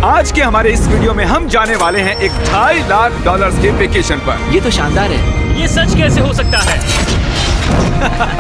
आज के हमारे इस वीडियो में हम जाने वाले हैं एक $2.5 लाख के वेकेशन पर। ये तो शानदार है। ये सच कैसे हो सकता है?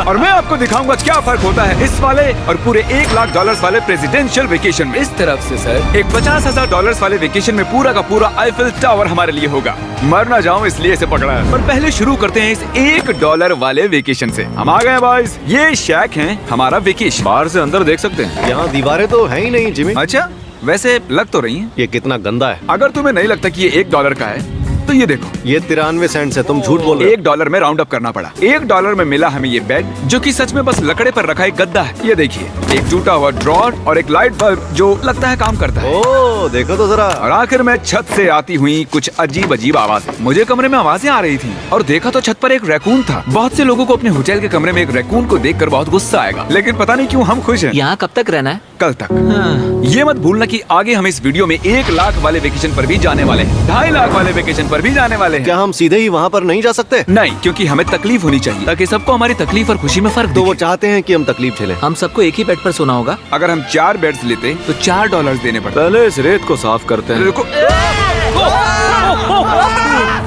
और मैं आपको दिखाऊंगा क्या फर्क होता है इस वाले और पूरे $1 लाख वाले प्रेसिडेंशियल वेकेशन में। इस तरफ से सर एक $50,000 वाले वेकेशन में पूरा का पूरा आईफिल टावर हमारे लिए होगा। मर ना जाऊं इसलिए इसे पकड़ा है। पर पहले शुरू करते हैं इस $1 वाले वेकेशन से। हम आ गए बॉयज। ये शैक है हमारा वेकेशन। बाहर से अंदर देख सकते हैं। यहाँ दीवारें तो है ही नहीं जिमी। अच्छा, वैसे लग तो रही हैं। ये कितना गंदा है। अगर तुम्हें नहीं लगता कि ये $1 का है तो ये देखो, ये 93 सेंट्स है। तुम झूठ बोल रहे हो। $1 में राउंड अप करना पड़ा। $1 में मिला हमें ये बेड, जो कि सच में बस लकड़े पर रखा एक गद्दा है। ये देखिए, एक टूटा हुआ ड्रॉर और एक लाइट बल्ब जो लगता है काम करता है। ओह, देखो तो जरा। और आखिर में छत से आती हुई कुछ अजीब अजीब आवाजें। मुझे कमरे में आवाजें आ रही थी और देखा तो छत पर एक रैकून था। बहुत से लोगों को अपने होटल के कमरे में एक रैकून को देखकर बहुत गुस्सा आएगा, लेकिन पता नहीं क्यों हम खुश हैं। यहाँ कब तक रहना है? कल तक। ये मत भूलना कि आगे हम इस वीडियो में $1 लाख वाले वेकेशन पर भी जाने वाले हैं, $2.5 लाख वाले वेकेशन पर भी जाने वाले हैं। क्या हम सीधे ही वहाँ पर नहीं जा सकते? नहीं, क्योंकि हमें तकलीफ होनी चाहिए ताकि सबको हमारी तकलीफ और खुशी में फर्क तो वो दिखे। चाहते हैं कि हम तकलीफ झेलें। हम सबको एक ही बेड पर सोना होगा। अगर हम 4 बेड्स लेते तो $4 देने पड़ते। पहले इस रेत को साफ करते हैं। रुको।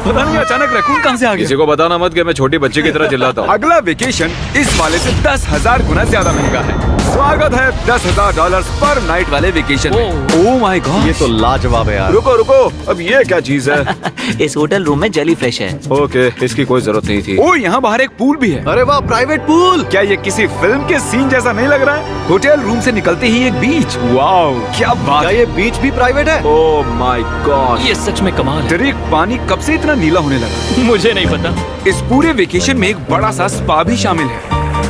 पता नहीं अचानक रैकून कहाँ से आ गया। किसी को बताना मत कि मैं छोटी बच्ची की तरह चिल्लाता हूँ। अगला वेकेशन इस वाले से 10,000 गुना ज्यादा महंगा है। स्वागत है $10,000 पर नाइट वाले वेकेशन में। ओह माय गॉड, ये तो लाजवाब है यार। रुको रुको, अब ये क्या चीज है? इस होटल रूम में जेली फ्रेश है। ओके, इसकी कोई जरूरत नहीं थी। ओह, यहाँ बाहर एक पूल भी है। अरे वाह, प्राइवेट पूल। क्या ये किसी फिल्म के सीन जैसा नहीं लग रहा है? होटल रूम से निकलते ही एक बीच। वाओ, क्या बात क्या है। ये बीच भी प्राइवेट है? ओह माय गॉड, ये सच में कमाल है। डरिक, पानी कब से इतना नीला होने लगा? मुझे नहीं पता। इस पूरे वेकेशन में एक बड़ा सा स्पा भी शामिल है।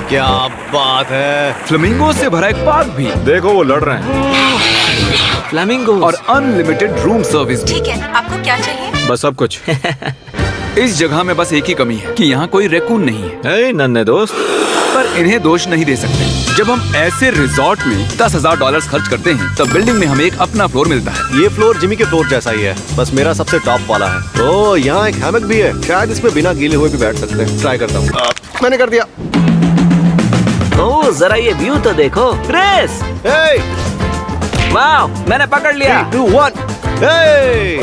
क्या बात है। फ्लेमिंगो से भरा एक पार्क भी। देखो वो लड़ रहे हैं। फ्लेमिंगो और अनलिमिटेड रूम सर्विस भी। ठीक है, आपको क्या चाहिए? बस सब कुछ। इस जगह में बस एक ही कमी है कि यहाँ कोई रैकून नहीं है। हे नन्हे दोस्त, पर इन्हें दोष नहीं दे सकते। जब हम ऐसे रिजॉर्ट में $10,000 खर्च करते हैं तब बिल्डिंग में हमें एक अपना फ्लोर मिलता है। ये फ्लोर जिमी के फ्लोर जैसा ही है, बस मेरा सबसे टॉप वाला है। ओह, यहाँ एक हैमक भी है। शायद इसमें बिना गीले हुए भी बैठ सकते हैं। ट्राई करता हूँ। मैंने कर दिया। ओह, जरा ये व्यू तो देखो। क्रिस, हे, वाओ, मैंने पकड़ लिया। 3, 2, 1, हे।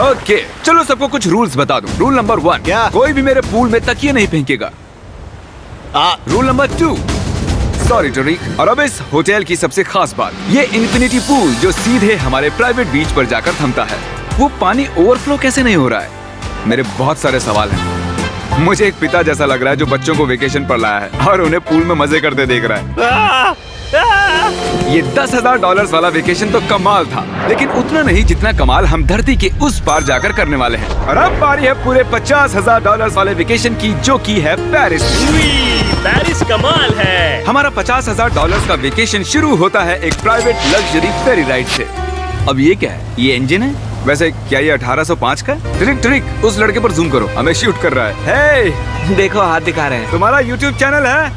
ओके, चलो सबको कुछ रूल्स बता दूं। रूल नंबर 1, क्या? कोई भी मेरे पूल में तकिए नहीं फेंकेगा। रूल नंबर 2, सॉरी टरिक। और अब इस होटल की सबसे खास बात, ये इन्फिनिटी पूल जो सीधे हमारे प्राइवेट बीच पर जाकर थमता है। वो पानी ओवरफ्लो कैसे नहीं हो रहा है? मेरे बहुत सारे सवाल हैं। मुझे एक पिता जैसा लग रहा है जो बच्चों को वेकेशन पर लाया है और उन्हें पूल में मजे करते देख रहा है। ये $10,000 वाला वेकेशन तो कमाल था, लेकिन उतना नहीं जितना कमाल हम धरती के उस पार जाकर करने वाले हैं। और अब बारी है पूरे $50,000 वाले वेकेशन की, जो की है पेरिस। पेरिस कमाल है। हमारा $50,000 का वेकेशन शुरू होता है एक प्राइवेट लग्जरी फेरी राइड से। अब ये क्या है? ये इंजन है? वैसे क्या ये 1805 का है? ट्रिक ट्रिक, उस लड़के पर जूम करो, हमें शूट कर रहा है। हे, देखो हाथ दिखा रहे हैं। तुम्हारा YouTube चैनल है?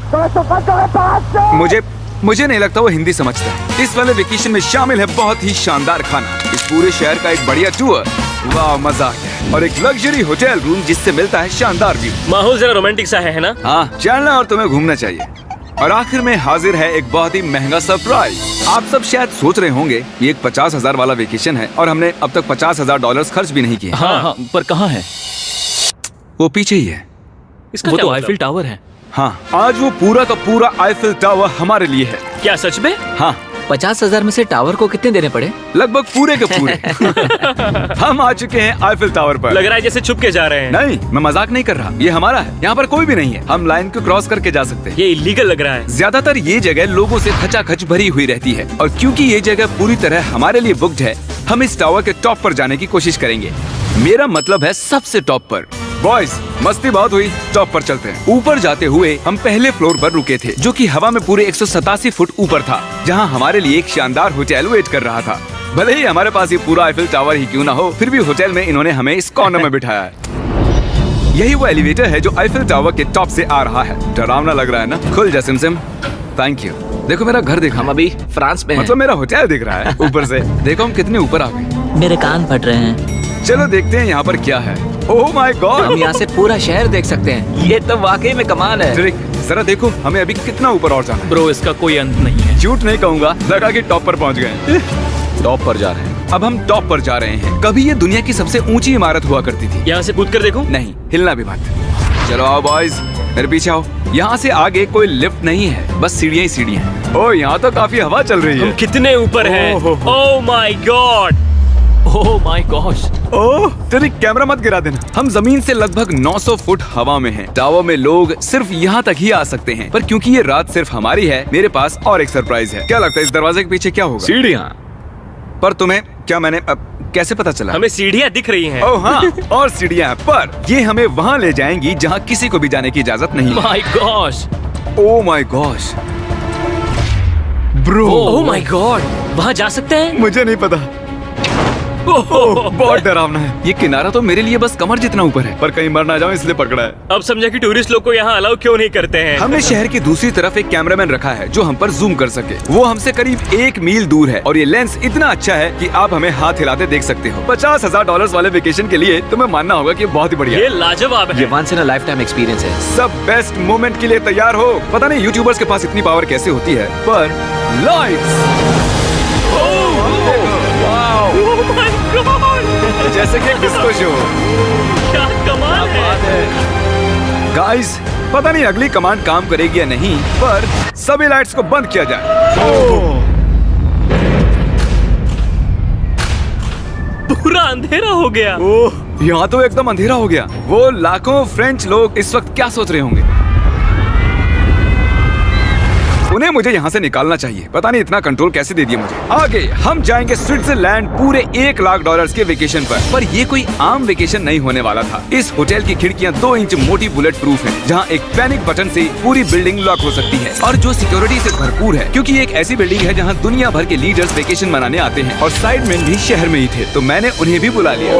मुझे नहीं लगता वो हिंदी समझता है। इस वाले वेकेशन में शामिल है बहुत ही शानदार खाना, इस पूरे शहर का एक बढ़िया टूर, वाह मजा आ गया, और एक लग्जरी होटल रूम जिससे मिलता है शानदार व्यू। माहौल जरा रोमांटिक सा है ना? हाँ, चलना और तुम्हें घूमना चाहिए। और आखिर में हाजिर है एक बहुत ही महंगा सरप्राइज। आप सब शायद सोच रहे होंगे ये एक 50,000 वाला वेकेशन है और हमने अब तक $50,000 खर्च भी नहीं किए। हाँ, पर कहाँ है? वो पीछे ही है। इसका वो क्या तो मतलब? आईफिल टावर है। हाँ, आज वो पूरा का पूरा आईफिल टावर हमारे लिए है। क्या सच में? हाँ, 50,000 में से टावर को कितने देने पड़े? लगभग पूरे के पूरे। हम आ चुके हैं आईफिल टावर पर। लग रहा है जैसे छुप के जा रहे हैं। नहीं, मैं मजाक नहीं कर रहा, ये हमारा है। यहाँ पर कोई भी नहीं है, हम लाइन को क्रॉस करके जा सकते हैं। ये इलीगल लग रहा है। ज्यादातर ये जगह लोगों से खचाखच भरी हुई रहती है, और क्योंकि ये जगह पूरी तरह हमारे लिए बुक्ड है, हम इस टावर के टॉप पर जाने की कोशिश करेंगे। मेरा मतलब है सबसे टॉप पर। बॉयज, मस्ती बहुत हुई, टॉप पर चलते हैं। ऊपर जाते हुए हम पहले फ्लोर पर रुके थे, जो कि हवा में पूरे 187 फुट ऊपर था, जहां हमारे लिए एक शानदार होटल वेट कर रहा था। भले ही हमारे पास ये पूरा आईफिल टावर ही क्यों ना हो, फिर भी होटल में इन्होंने हमें इस कॉर्नर में बिठाया है। यही वो एलिवेटर है जो आईफिल टावर के टॉप से आ रहा है। डरावना लग रहा है ना? खुल जा सिमसिम। Thank you. देखो मेरा घर देखो। हम अभी फ्रांस में हैं। मतलब मेरा होटल दिख रहा है ऊपर से। देखो हम कितने ऊपर आ गए। मेरे कान फट रहे हैं। चलो देखते हैं यहाँ पर क्या है। ओह माय गॉड, हम यहाँ से पूरा शहर देख सकते हैं। ये तो वाकई में कमाल है। ट्रिक, जरा देखो हमें अभी कितना ऊपर और जाना है। ब्रो, इसका कोई अंत नहीं है। झूठ नहीं कहूँगा, लगा कि टॉप पर पहुँच गए। टॉप पर जा रहे हैं। अब हम टॉप पर जा रहे हैं। कभी ये दुनिया की सबसे ऊंची इमारत हुआ करती थी। यहाँ से कूद कर देखो। नहीं, हिलना भी मत। चलो आओ बॉयज, मेरे पीछे आओ। यहाँ से आगे कोई लिफ्ट नहीं है, बस सीढ़ियाँ ही सीढ़ियाँ हैं। ओह, यहाँ तो काफी हवा चल रही हम है। कितने ऊपर हैं? Oh my god, oh my gosh. Oh, तेरी कैमरा मत गिरा देना। हम जमीन से लगभग 900 फुट हवा में हैं। टावर में लोग सिर्फ यहाँ तक ही आ सकते हैं, पर क्योंकि ये रात सिर्फ हमारी है, मेरे पास और एक सरप्राइज है। क्या लगता है इस दरवाजे के पीछे क्या होगा? सीढ़ियाँ। पर तुम्हें क्या मैंने कैसे पता चला? हमें सीढ़ियाँ दिख रही हैं। ओह हाँ, और सीढ़ियाँ, पर ये हमें वहाँ ले जाएंगी जहाँ किसी को भी जाने की इजाजत नहीं है। My gosh. Oh my gosh bro, oh my God, वहाँ जा सकते हैं? मुझे नहीं पता। ओह, बहुत डरावना है। ये किनारा तो मेरे लिए बस कमर जितना ऊपर है, पर कहीं मर ना जाऊं इसलिए पकड़ा है। अब समझा कि टूरिस्ट लोग को यहाँ अलाउ क्यों नहीं करते हैं। हमने शहर की दूसरी तरफ एक कैमरामैन रखा है जो हम पर जूम कर सके। वो हमसे करीब 1 मील दूर है और ये लेंस इतना अच्छा है कि आप हमें हाथ हिलाते देख सकते हो। $50,000 वाले वेकेशन के लिए तुम्हें मानना होगा कि बहुत ही बढ़िया ये है। लाजवाब ये है। Once in a life time experience है। सब बेस्ट मोमेंट के लिए तैयार हो। पता नहीं यूट्यूबर्स के पास इतनी पावर कैसे होती है, पर लाइट्स ओह माय गॉड, जैसे कि डिस्को शो। क्या कमाल है। गाइस, पता नहीं अगली कमांड काम करेगी या नहीं, पर सभी लाइट्स को बंद किया जाए। पूरा अंधेरा हो गया। ओह, यहाँ तो एकदम अंधेरा हो गया। वो लाखों फ्रेंच लोग इस वक्त क्या सोच रहे होंगे? उन्हें मुझे यहाँ से निकालना चाहिए। पता नहीं इतना कंट्रोल कैसे दे दिया मुझे। आगे हम जाएंगे स्विट्जरलैंड पूरे $1,00,000 के वेकेशन पर ये कोई आम वेकेशन नहीं होने वाला था। इस होटल की खिड़कियाँ 2 इंच मोटी बुलेट प्रूफ है, जहाँ एक पैनिक बटन से पूरी बिल्डिंग लॉक हो सकती है, और जो सिक्योरिटी से भरपूर है, क्योंकि ये एक ऐसी बिल्डिंग है जहाँ दुनिया भर के लीडर्स वेकेशन मनाने आते हैं। और साइडमैन भी शहर में ही थे, तो मैंने उन्हें भी बुला लिया।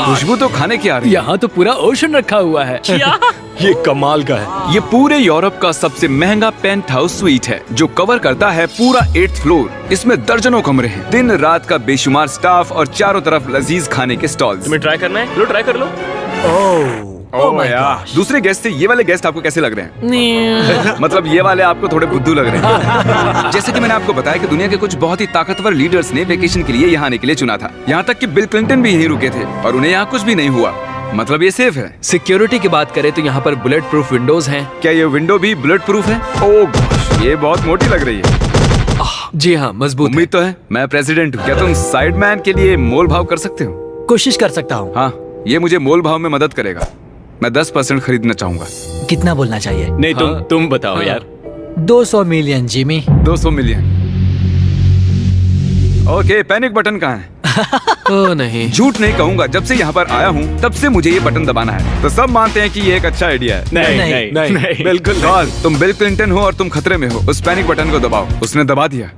खुशबू तो खाने की आ रही है। यहाँ तो पूरा ओशन रखा हुआ है। क्या? ये कमाल का है। ये पूरे यूरोप का सबसे महंगा पेंट हाउस स्वीट है, जो कवर करता है पूरा 8th फ्लोर। इसमें दर्जनों कमरे हैं, दिन रात का बेशुमार स्टाफ और चारों तरफ लजीज खाने के स्टॉल्स। तुम्हें ट्राई करना है? लो ट्राई कर लो। ओह यार, दूसरे गेस्ट से ये वाले गेस्ट आपको कैसे लग रहे हैं? मतलब ये वाले आपको थोड़े बुद्धू लग रहे हैं। जैसे कि मैंने आपको बताया कि दुनिया के कुछ बहुत ही ताकतवर लीडर्स ने वेकेशन के लिए यहाँ आने के लिए चुना था। यहाँ तक कि बिल क्लिंटन भी यहीं रुके थे और उन्हें यहाँ कुछ भी नहीं हुआ। मतलब ये सेफ है। सिक्योरिटी की बात करें तो यहाँ पर बुलेट प्रूफ विंडोज हैं। क्या ये विंडो भी बुलेट प्रूफ है? ओह gosh, ये बहुत मोटी लग रही है। जी हाँ, मजबूत है। उम्मीद तो है। मैं प्रेसिडेंट हूँ, क्या तुम साइडमैन के लिए मोल भाव कर सकते हो? कोशिश कर सकता हूँ। हाँ, ये मुझे मोल भाव में मदद करेगा। मैं 10% खरीदना चाहूंगा। कितना बोलना चाहिए? नहीं, तुम बताओ यार। 200 million Jimmy. 200 million. Okay, panic button कहाँ है? ओह नहीं। झूठ नहीं कहूंगा, जब से यहाँ पर आया हूँ तब से मुझे ये बटन दबाना है। तो सब मानते हैं कि ये एक अच्छा आइडिया है। नहीं, बिल्कुल नहीं। तुम बिल क्लिंटन हो और तुम खतरे में हो। उस पैनिक बटन को दबाओ। उसने दबा दिया।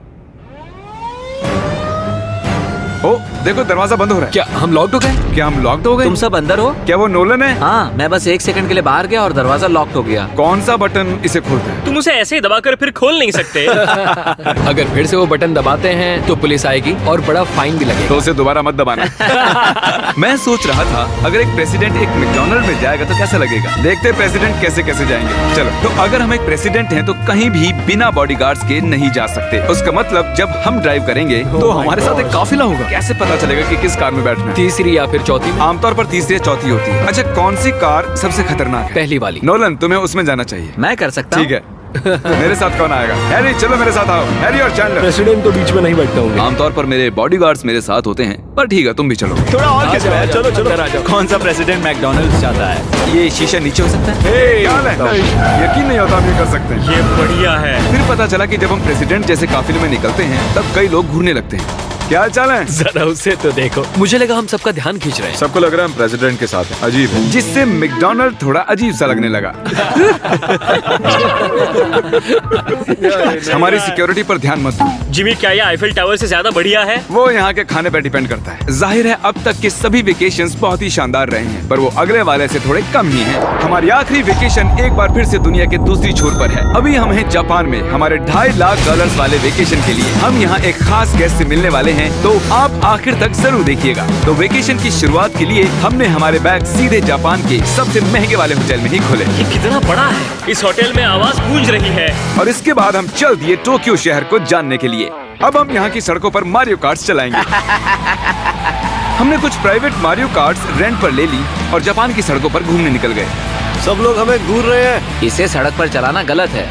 ओ, देखो दरवाजा बंद हो रहा है। क्या हम लॉक्ड हो गए? क्या हम लॉक्ड हो गए? तुम सब अंदर हो? क्या वो नोलन है? हाँ, मैं बस 1 सेकंड के लिए बाहर गया और दरवाजा लॉक हो गया। कौन सा बटन इसे खोलता है? तुम उसे ऐसे ही दबाकर फिर खोल नहीं सकते। अगर फिर से वो बटन दबाते हैं तो पुलिस आएगी और बड़ा फाइन भी लगेगा। तो उसे दोबारा मत दबाना। मैं सोच रहा था अगर एक प्रेसिडेंट एक मैकडॉनल्ड में जाएगा तो कैसा लगेगा। देखते प्रेसिडेंट कैसे कैसे जाएंगे। चलो, तो अगर हम एक प्रेसिडेंट हैं तो कहीं भी बिना बॉडीगार्ड्स के नहीं जा सकते। उसका मतलब जब हम ड्राइव करेंगे तो हमारे साथ एक काफिला होगा। कैसे पता चलेगा कि किस कार में बैठना है? तीसरी या फिर चौथी में? आमतौर पर तीसरी या चौथी होती है। अच्छा, कौन सी कार सबसे खतरनाक है? पहली वाली। नोलन, तुम्हें उसमें जाना चाहिए। मैं कर सकता हूँ। ठीक है। मेरे साथ कौन आएगा? हैरी, चलो मेरे साथ आओ। हैरी और चैंडलर। प्रेसिडेंट तो बीच में नहीं बैठता हूँ। आमतौर पर मेरे बॉडीगार्ड्स मेरे साथ होते हैं, पर ठीक है, तुम भी चलो। थोड़ा और क्या है? चलो चलो। अंदर आ जाओ। कौन सा प्रेसिडेंट मैकडॉनल्ड्स चाहता है? ये शीशा नीचे हो सकता है? क्या हाल है? यकीन नहीं होता हम ये कर सकते हैं। ये बढ़िया है। फिर पता चला कि जब हम प्रेसिडेंट जैसे काफिले में निकलते हैं तब कई लोग घूरने लगते हैं। क्या हाल चाल है? जरा उसे तो देखो। मुझे लगा हम सबका ध्यान खींच रहे हैं। सबको लग रहा है हम प्रेसिडेंट के साथ हैं। अजीब है। जिससे मैकडॉनल्ड थोड़ा अजीब सा लगने लगा। हमारी सिक्योरिटी पर ध्यान मत दो। जिमी, क्या ये आईफिल टावर से ज्यादा बढ़िया है? वो यहाँ के खाने पर डिपेंड करता है। जाहिर है अब तक के सभी वेकेशंस बहुत ही शानदार रहे हैं, पर वो अगले वाले से थोड़े कम ही हैं। हमारी आखिरी वेकेशन एक बार फिर से दुनिया के दूसरी छोर पर है। अभी हम हैं जापान में हमारे $2.5 वाले वेकेशन के लिए। हम यहाँ एक खास गेस्ट से मिलने वाले हैं, तो आप आखिर तक जरूर देखिएगा। तो वेकेशन की शुरुआत के लिए हमने हमारे बैग सीधे जापान के सबसे महंगे वाले होटल में ही खोले। ये कितना बड़ा है। इस होटल में आवाज गूंज रही है। और इसके बाद हम चल दिए टोक्यो शहर को जानने के लिए। अब हम यहाँ की सड़कों पर मारियो कार्ट्स चलाएंगे। हमने कुछ प्राइवेट मारियो कार्ट्स रेंट पर ले ली और जापान की सड़कों पर घूमने निकल गए। सब लोग हमें घूर रहे हैं। इसे सड़क पर चलाना गलत है।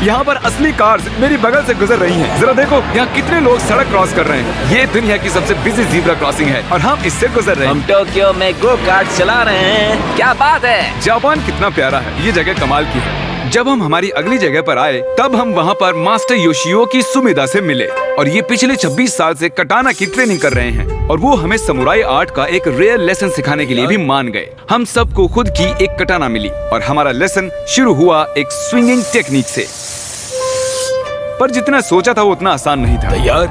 यहाँ पर असली कार्स मेरी बगल से गुजर रही हैं। जरा देखो यहाँ कितने लोग सड़क क्रॉस कर रहे हैं। ये दुनिया की सबसे बिजी ज़ीब्रा क्रॉसिंग है और हम इससे गुजर रहे हम हैं। टोक्यो में गो कार्ट चला रहे हैं। क्या बात है। जापान कितना प्यारा है, ये जगह कमाल की है। जब हम हमारी अगली जगह पर आए तब हम वहाँ पर मास्टर योशियो की सुमिदा से मिले और ये पिछले 26 साल से कटाना की ट्रेनिंग कर रहे हैं और वो हमें समुराई आर्ट का एक रेयर लेसन सिखाने के लिए भी मान गए। हम सबको खुद की एक कटाना मिली और हमारा लेसन शुरू हुआ एक स्विंगिंग टेक्निक से। पर जितना सोचा था वो उतना आसान नहीं था। यार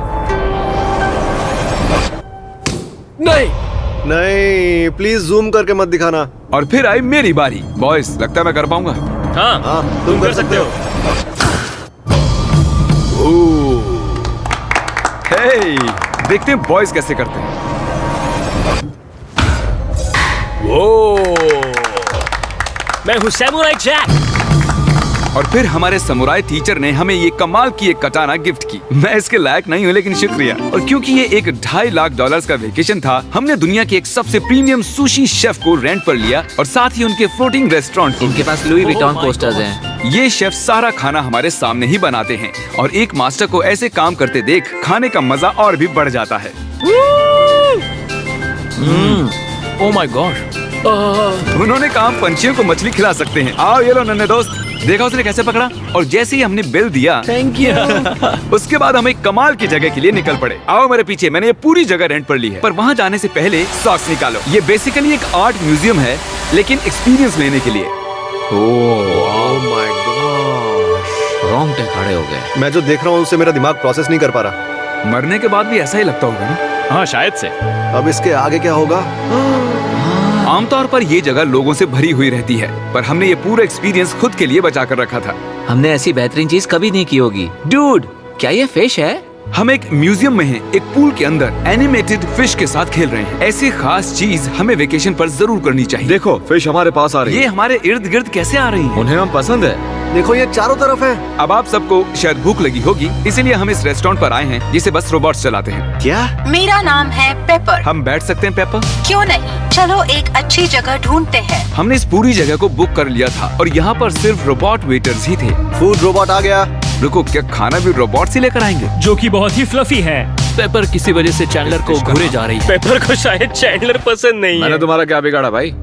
नहीं, नहीं, प्लीज जूम करके मत दिखाना। और फिर आई मेरी बारी। बॉयज, लगता है मैं कर पाऊंगा। हाँ, हाँ, तुम कर सकते हो। हे, देखते हैं बॉयज कैसे करते हैं। मैं हूँ सैमुराई जैक। और फिर हमारे समुराई टीचर ने हमें ये कमाल की एक कटाना गिफ्ट की। मैं इसके लायक नहीं हूँ लेकिन शुक्रिया। और क्योंकि ये एक $2.5 लाख का वेकेशन था, हमने दुनिया के एक सबसे प्रीमियम सुशी शेफ को रेंट पर लिया और साथ ही उनके फ्लोटिंग रेस्टोरेंट। इनके पास लुई विटॉन कोस्टर्स हैं। ये शेफ सारा खाना हमारे सामने ही बनाते हैं और एक मास्टर को ऐसे काम करते देख खाने का मजा और भी बढ़ जाता है। ओह माय गॉड। उन्होंने कहा हम पंछियों को मछली खिला सकते हैं। आओ ये लो नन्हे दोस्त, देखा उसने कैसे पकड़ा। और जैसे ही हमने बिल दिया थैंक यू। उसके बाद हम एक कमाल की जगह के लिए निकल पड़े। आओ मेरे पीछे, मैंने ये पूरी जगह रेंट पर ली है। पर वहाँ जाने से पहले सॉक्स निकालो। ये बेसिकली एक आर्ट म्यूजियम है लेकिन एक्सपीरियंस लेने के लिए। ओह माय गॉड, रोंगटे खड़े हो गए। मैं जो देख रहा हूँ उससे मेरा दिमाग प्रोसेस नहीं कर पा रहा। मरने के बाद भी ऐसा ही लगता होगा ना। हाँ, शायद से। अब इसके आगे क्या होगा? आमतौर पर ये जगह लोगों से भरी हुई रहती है, पर हमने ये पूरा एक्सपीरियंस खुद के लिए बचा कर रखा था। हमने ऐसी बेहतरीन चीज कभी नहीं की होगी। डूड, क्या ये फिश है? हम एक म्यूजियम में हैं, एक पूल के अंदर एनिमेटेड फिश के साथ खेल रहे हैं। ऐसी खास चीज हमें वेकेशन पर जरूर करनी चाहिए। देखो, फिश हमारे पास आ रही ये है। हमारे इर्द गिर्द कैसे आ रही हैं? उन्हें हम पसंद है। देखो, ये चारों तरफ है। अब आप सबको शायद भूख लगी होगी, इसीलिए हम इस रेस्टोरेंट पर आए हैं जिसे बस रोबोट्स चलाते हैं। क्या? मेरा नाम है पेपर। हम बैठ सकते हैं पेपर? क्यों नहीं, चलो एक अच्छी जगह ढूंढते हैं। हमने इस पूरी जगह को बुक कर लिया था और यहाँ पर सिर्फ रोबोट वेटर्स ही थे। फूड रोबोट आ गया। रुको, क्या खाना भी रोबोट से लेकर आएंगे? जो कि बहुत ही फ्लफी है। पेपर किसी वजह से चैंडलर को घूरे जा रही है। पेपर को शायद चैंडलर पसंद नहीं है। तुम्हारा क्या बिगाड़ा भाई?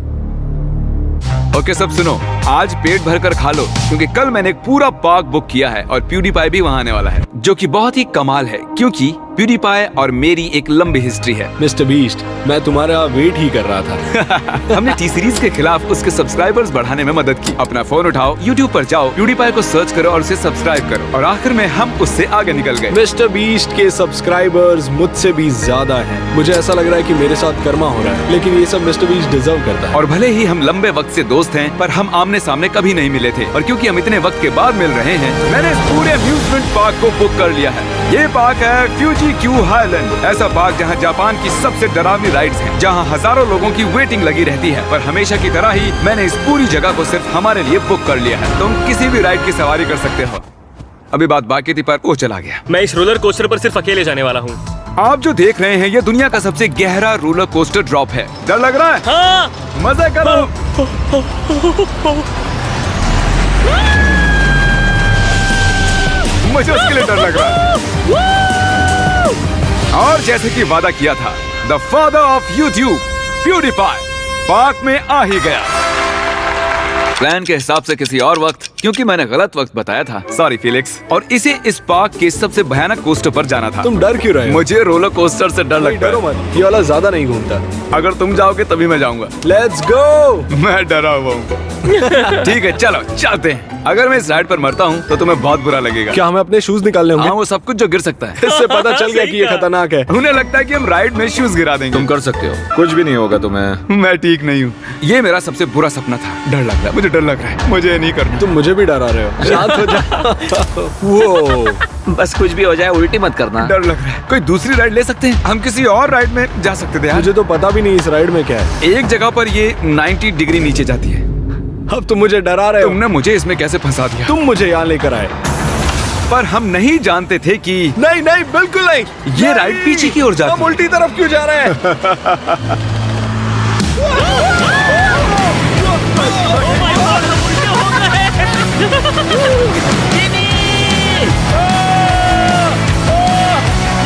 ओके, सब सुनो, आज पेट भर कर खा लो क्योंकि कल मैंने एक पूरा पार्क बुक किया है और प्यूडीपाई भी वहाँ आने वाला है, जो कि बहुत ही कमाल है क्योंकि प्यूडीपाई और मेरी एक लंबी हिस्ट्री है। मिस्टर बीस्ट, मैं तुम्हारा वेट ही कर रहा था। हमने टी सीरीज के खिलाफ उसके सब्सक्राइबर्स बढ़ाने में मदद की। अपना फोन उठाओ, यूट्यूब पर जाओ, प्यूडीपाई को सर्च करो और उसे सब्सक्राइब करो और आखिर में हम उससे आगे निकल गए। मिस्टर बीस्ट के सब्सक्राइबर्स मुझसे भी ज्यादा हैं। मुझे ऐसा लग रहा है कि मेरे साथ कर्मा हो रहा है, लेकिन ये सब मिस्टर बीस्ट डिजर्व करता है। और भले ही हम लंबे वक्त से दोस्त हैं, पर हम आमने सामने कभी नहीं मिले थे और क्योंकि हम इतने वक्त के बाद मिल रहे हैं, मैंने इस पूरे अम्यूजमेंट पार्क को बुक कर लिया है। ये पार्क है फ्यूजी क्यू हाईलैंड, ऐसा पार्क जहाँ जापान की सबसे डरावनी राइड्स हैं, जहाँ हजारों लोगों की वेटिंग लगी रहती है। पर हमेशा की तरह ही मैंने इस पूरी जगह को सिर्फ हमारे लिए बुक कर लिया है। तुम किसी भी राइड की सवारी कर सकते हो। अभी बात बाकी थी पर वो चला गया। मैं इस रोलर कोस्टर पर सिर्फ अकेले जाने वाला हूँ। आप जो देख रहे हैं ये दुनिया का सबसे गहरा रोलर कोस्टर ड्रॉप है। डर लग रहा है? हाँ। मजा करो। मुझे उसके लिए डर लग रहा है। और जैसे कि वादा किया था, the father of YouTube PewDiePie park में आ ही गया। प्लान के हिसाब से किसी और वक्त, क्योंकि मैंने गलत वक्त बताया था, सॉरी फिलिक्स। और इसे इस पार्क के सबसे भयानक कोस्टर पर जाना था। तुम डर क्यों रहे हो? मुझे रोलर कोस्टर से डर लगता डरो है। मत, ये वाला ज्यादा नहीं घूमता। अगर तुम जाओगे तभी मैं जाऊंगा। Let's go. मैं डरा हुआ हूँ। ठीक है, चलो चलते हैं। अगर मैं इस राइड पर मरता हूँ तो तुम्हें बहुत बुरा लगेगा। क्या हमें अपने शूज निकालने होंगे? हाँ, वो सब कुछ जो गिर सकता है। इससे पता चल गया कि ये खतरनाक है। उन्हें लगता है कि हम राइड में शूज गिरा देंगे। तुम कर सकते हो, कुछ भी नहीं होगा तुम्हें। मैं ठीक नहीं हूँ। ये मेरा सबसे बुरा सपना था। डर लग रहा है, मुझे डर लग रहा है। मुझे ये नहीं करना। तुम मुझे भी डरा रहे हो। शांत हो जा। वो बस कुछ भी हो जाए उल्टी मत करना। डर लग रहा है। कोई दूसरी राइड ले सकते हैं? हम किसी और राइड में जा सकते थे यार। मुझे तो पता भी नहीं इस राइड में क्या है। एक जगह पर ये 90 डिग्री नीचे जाती है। अब तुम मुझे डरा रहे हो। तुमने मुझे इसमें कैसे फंसा दिया? तुम मुझे यहाँ लेकर आए। पर हम नहीं जानते थे कि नहीं नहीं बिल्कुल नहीं। ये राइड पीछे की ओर जाती हम है। उल्टी तरफ क्यों जा रहे हैं?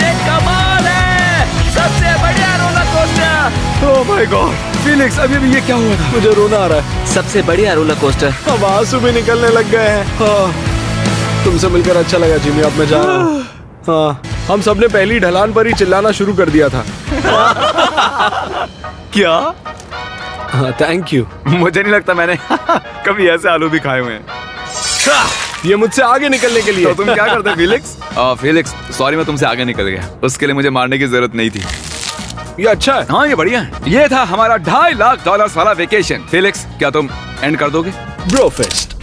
ये कमाल है, सबसे बढ़िया roller coaster. Oh my God, Felix, अभी ये क्या हुआ था? मुझे रोना आ रहा है। सबसे बढ़िया रोलर कोस्टर। अब आंसू भी निकलने लग गए हैं। हाँ, तुमसे मिलकर अच्छा लगा जिमी, अब मैं जा रहा हूँ। हाँ, हम सबने पहली ढलान पर ही चिल्लाना शुरू कर दिया था। क्या? हाँ, थैंक यू। मुझे नहीं लगता मैंने कभी ऐसे आलू भी खाए हुए हैं। ये मुझसे आगे निकलने के लिए। तो तुम क्या करते फिलिक्स? फिलिक्स, सॉरी, मैं तुमसे आगे निकल गया। उसके लिए मुझे मारने की जरूरत नहीं थी। ये अच्छा है। हाँ, ये बढ़िया है। ये था हमारा $2.5 लाख वाला वेकेशन। फिलिक्स, क्या तुम एंड कर दोगे? Bro fest.